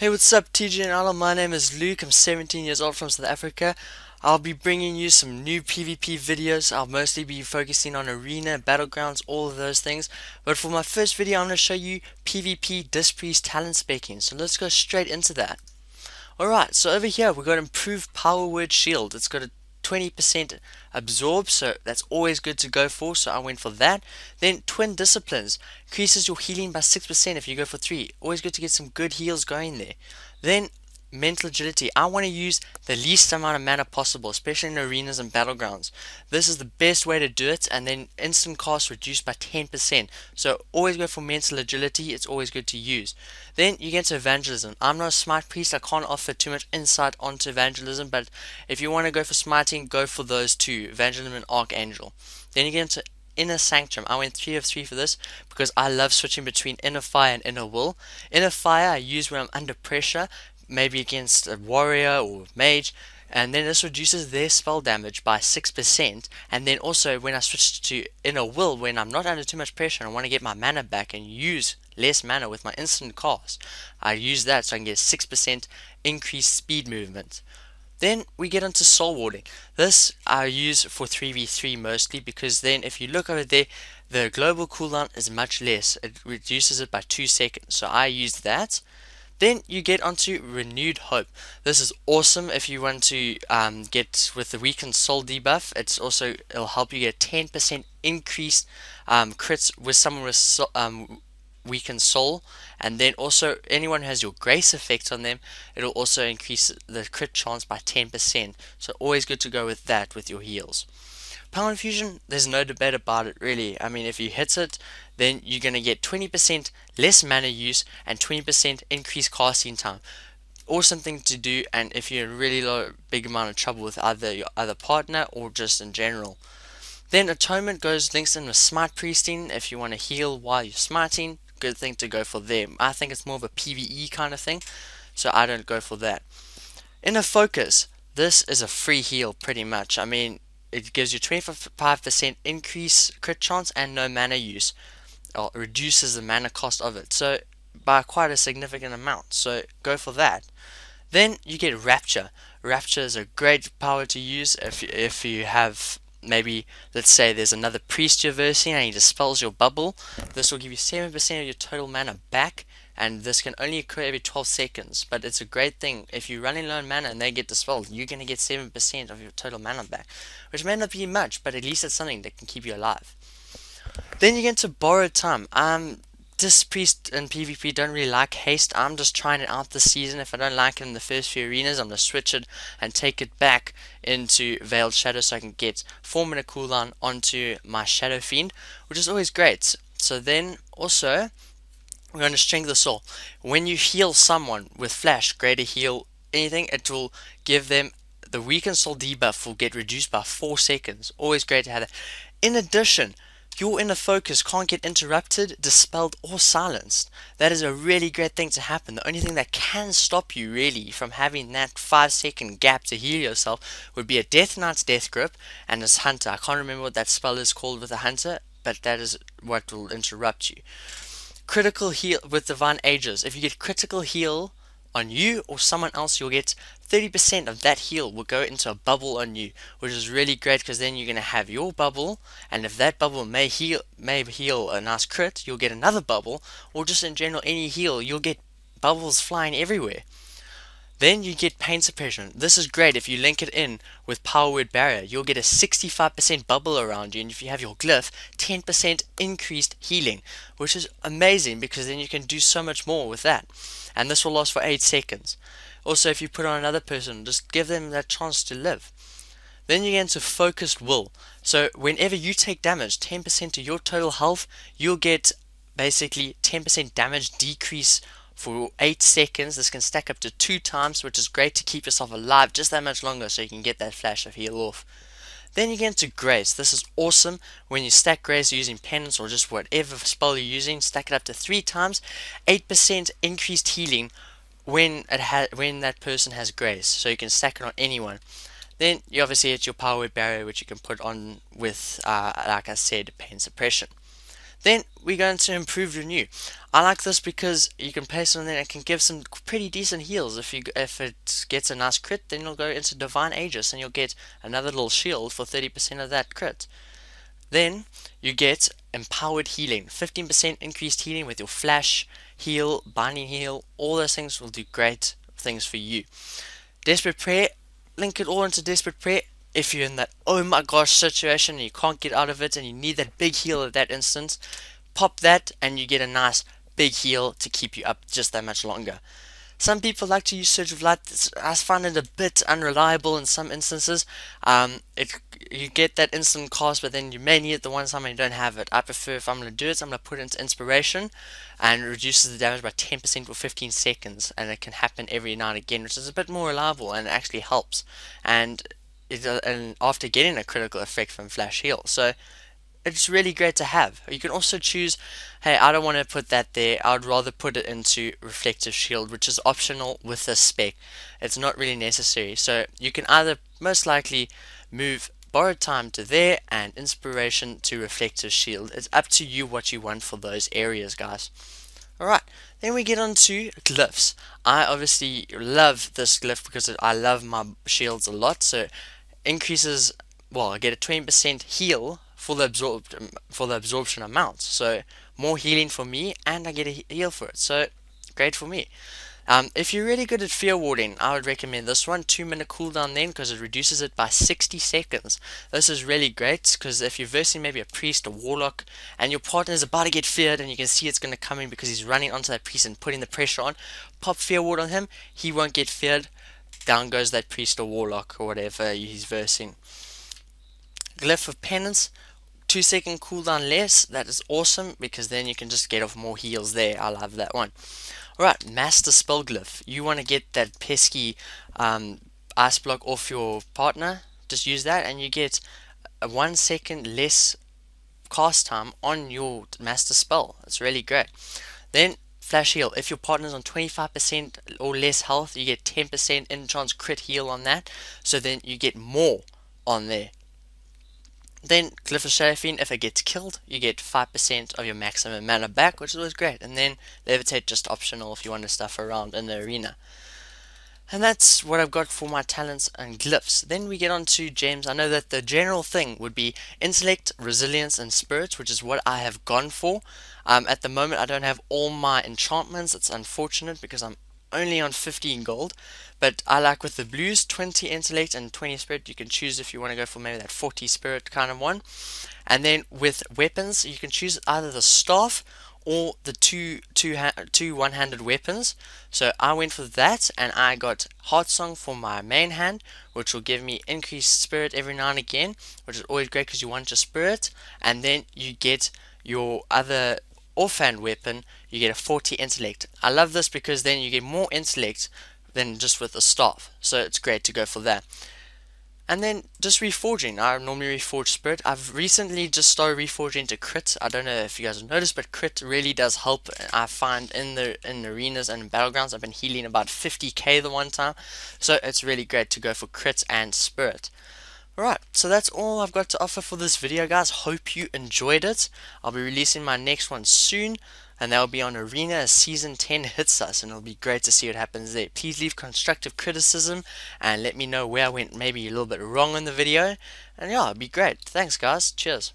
Hey, what's up, TGN Idol? My name is Luke. I'm 17 years old from South Africa. I'll be bringing you some new PvP videos. I'll mostly be focusing on arena, battlegrounds, all of those things. But for my first video, I'm going to show you PvP Disc Priest talent speccing. So let's go straight into that. Alright, so over here we've got improved power word shield. It's got a 20% absorb, so that's always good to go for, so I went for that. Then twin disciplines increases your healing by 6% if you go for 3. Always good to get some good heals going there. Then mental agility. I want to use the least amount of mana possible, especially in arenas and battlegrounds. This is the best way to do it, and then instant cast reduced by 10%. So always go for mental agility. It's always good to use. Then you get to evangelism. I'm not a smite priest. I can't offer too much insight onto evangelism, but if you want to go for smiting, go for those two, evangelism and archangel. Then you get into Inner Sanctum. I went 3 of 3 for this because I love switching between Inner Fire and Inner Will. Inner Fire I use when I'm under pressure, maybe against a warrior or mage, and then this reduces their spell damage by 6%. And then also when I switch to Inner Will, when I'm not under too much pressure and I want to get my mana back and use less mana with my instant cast, I use that so I can get 6% increased speed movement. Then we get into soul warding. This I use for 3v3 mostly, because then if you look over there, the global cooldown is much less. It reduces it by 2 seconds, so I use that. Then you get onto Renewed Hope. This is awesome if you want to get with the Weakened Soul debuff. It'll help you get 10% increased crits with someone with Weakened Soul, and then also anyone who has your Grace effect on them, it'll also increase the crit chance by 10%. So always good to go with that with your heals. Power Infusion, there's no debate about it really. I mean, if you hit it, then you're going to get 20% less mana use and 20% increased casting time. Awesome thing to do, and if you're in really big amount of trouble with either your other partner or just in general. Then Atonement links in with Smite Priesting. If you want to heal while you're smiting, good thing to go for them. I think it's more of a PvE kind of thing, so I don't go for that. Inner Focus, this is a free heal pretty much. I mean, it gives you 25% increase crit chance and no mana use. It reduces the mana cost of it, so by quite a significant amount, so go for that. Then you get Rapture. Rapture is a great power to use if you have, maybe, let's say there's another priest you're versing and he dispels your bubble. This will give you 7% of your total mana back, and this can only occur every 12 seconds, but it's a great thing. If you're running low on mana and they get dispelled, you're going to get 7% of your total mana back, which may not be much, but at least it's something that can keep you alive. Then you get to Borrowed Time. Disc Priest and PvP don't really like haste. I'm just trying it out this season. If I don't like it in the first few arenas, I'm going to switch it and take it back into Veiled Shadow so I can get 4-minute cooldown onto my Shadow Fiend, which is always great. So then also, we're going to Strength the Soul. When you heal someone with Flash, Greater Heal, anything, it will give them the Weakened Soul debuff will get reduced by 4 seconds. Always great to have that. In addition, your inner focus can't get interrupted, dispelled, or silenced. That is a really great thing to happen. The only thing that can stop you really from having that 5-second gap to heal yourself would be a Death Knight's Death Grip and his Hunter. I can't remember what that spell is called with a Hunter, but that is what will interrupt you. Critical heal with Divine Aegis. If you get critical heal on you or someone else, you'll get 30% of that heal will go into a bubble on you, which is really great because then you're going to have your bubble, and if that bubble may heal a nice crit, you'll get another bubble, or just in general any heal, you'll get bubbles flying everywhere. Then you get Pain Suppression. This is great if you link it in with Power Word Barrier. You'll get a 65% bubble around you, and if you have your glyph, 10% increased healing, which is amazing because then you can do so much more with that. And this will last for 8 seconds. Also, if you put on another person, just give them that chance to live. Then you get into Focused Will. So whenever you take damage, 10% of your total health, you'll get basically 10% damage decrease for 8 seconds. This can stack up to 2 times, which is great to keep yourself alive just that much longer so you can get that flash of heal off. Then you get into Grace. This is awesome when you stack Grace using penance or just whatever spell you're using. Stack it up to 3 times, 8% increased healing when that person has Grace. So you can stack it on anyone. Then you obviously hit your Power Word Barrier, which you can put on with, like I said, Pain Suppression. Then we go into improved renew. I like this because you can place it on there and it can give some pretty decent heals. If it gets a nice crit, then you'll go into Divine Aegis and you'll get another little shield for 30% of that crit. Then you get empowered healing, 15% increased healing with your flash, heal, binding heal. All those things will do great things for you. Desperate prayer, link it all into desperate prayer. If you're in that oh my gosh situation and you can't get out of it and you need that big heal at that instance, pop that and you get a nice big heal to keep you up just that much longer. Some people like to use Surge of Light. I find it a bit unreliable in some instances. You get that instant cast, but then you may need it the one time and you don't have it. I prefer, if I'm going to do it, I'm going to put it into Inspiration, and it reduces the damage by 10% for 15 seconds, and it can happen every now and again, which is a bit more reliable and it actually helps. And after getting a critical effect from Flash Heal, so it's really great to have. You can also choose, hey, I don't want to put that there, I would rather put it into Reflective Shield, which is optional with the spec. It's not really necessary. So you can either most likely move Borrowed Time to there and Inspiration to Reflective Shield. It's up to you what you want for those areas, guys. Alright, then we get on to glyphs. I obviously love this glyph because I love my shields a lot, so increases, well, I get a 20% heal for the absorption amount, so more healing for me and I get a heal for it, so great for me. If you're really good at fear warding, I would recommend this one. 2-minute cooldown then, because it reduces it by 60 seconds. This is really great because if you're versing maybe a priest or warlock and your partner is about to get feared and you can see it's going to come in because he's running onto that priest and putting the pressure on, pop fear ward on him, he won't get feared. Down goes that priest or warlock or whatever he's versing. Glyph of Penance, 2-second cooldown less. That is awesome because then you can just get off more heals there. I love that one. Alright, Master Spell Glyph. You want to get that pesky ice block off your partner. Just use that and you get a 1 second less cast time on your master spell. It's really great. Then Flash Heal. If your partner's on 25% or less health, you get 10% enchant crit heal on that. So then you get more on there. Then Glyph of Seraphine, if it gets killed, you get 5% of your maximum mana back, which is always great. And then Levitate, just optional if you want to stuff around in the arena. And that's what I've got for my talents and glyphs. Then we get on to gems. I know that the general thing would be Intellect, Resilience, and Spirits, which is what I have gone for. At the moment, I don't have all my enchantments. It's unfortunate because I'm only on 15 gold. But I like with the blues, 20 Intellect and 20 Spirit. You can choose if you want to go for maybe that 40 Spirit kind of one. And then with weapons, you can choose either the Staff or the two one-handed weapons. So I went for that and I got Heart Song for my main hand, which will give me increased spirit every now and again, which is always great because you want your spirit. And then you get your other offhand weapon, you get a 40 intellect. I love this because then you get more intellect than just with the staff, so it's great to go for that. And then just reforging. I normally reforge spirit. I've recently just started reforging to crit. I don't know if you guys have noticed, but crit really does help. I find in the arenas and in battlegrounds, I've been healing about 50k the one time, so it's really great to go for crit and spirit. Alright, so that's all I've got to offer for this video, guys. Hope you enjoyed it. I'll be releasing my next one soon, and that will be on Arena as Season 10 hits us, and it'll be great to see what happens there. Please leave constructive criticism, and let me know where I went maybe a little bit wrong in the video, and yeah, it'll be great. Thanks, guys. Cheers.